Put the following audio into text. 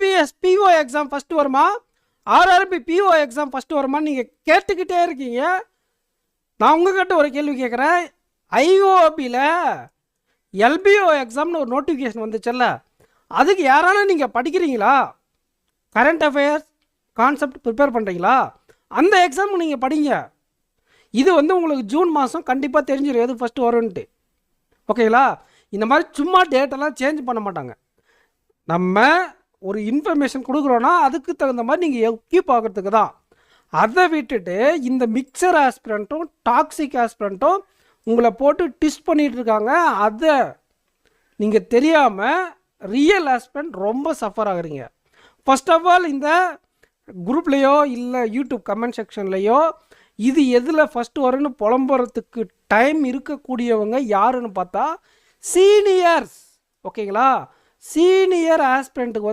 IPS PO exam first வருமா, RRB PO exam first வருமான்னு நீங்கள் கேட்டுக்கிட்டே இருக்கீங்க. நான் உங்ககிட்ட ஒரு கேள்வி கேட்குறேன். ஐஓபியில் எல்பிஓ எக்ஸாம்னு ஒரு நோட்டிஃபிகேஷன் வந்துச்சுல்ல, அதுக்கு யாராலும் நீங்கள் படிக்கிறீங்களா? கரண்ட் அஃபேர்ஸ் கான்செப்ட் ப்ரிப்பேர் பண்ணுறீங்களா? அந்த எக்ஸாம் நீங்கள் படிங்க. இது உங்களுக்கு ஜூன் மாதம் கண்டிப்பாக தெரிஞ்சிடும் எது ஃபஸ்ட்டு வரும்ன்ட்டு. ஓகேங்களா? இந்த மாதிரி சும்மா டேட்டெல்லாம் சேஞ்ச் பண்ண மாட்டாங்க. நம்ம ஒரு இன்ஃபர்மேஷன் கொடுக்குறோன்னா அதுக்கு தகுந்த மாதிரி நீங்கள் எக்யூப் ஆகிறதுக்கு தான். அதை விட்டுட்டு இந்த மிக்சர் ஆஸ்பிரண்ட்டும் டாக்ஸிக் ஆஸ்பிரண்ட்டும் உங்களை போட்டு டிஸ்ட் பண்ணிகிட்டு இருக்காங்க. அதை நீங்கள் தெரியாமல் ரியல் ஆஸ்பிரண்ட் ரொம்ப சஃபர் ஆகுறீங்க. ஃபர்ஸ்ட் ஆஃப் ஆல் இந்த குரூப்லேயோ இல்லை யூடியூப் கமெண்ட் செக்ஷன்லேயோ இது எதில் ஃபஸ்ட்டு வரும்னு புலம்புறதுக்கு டைம் இருக்கக்கூடியவங்க யாருன்னு பார்த்தா சீனியர்ஸ். ஓகேங்களா? சீனியர் ஆஸ்பிரண்ட்டுக்கு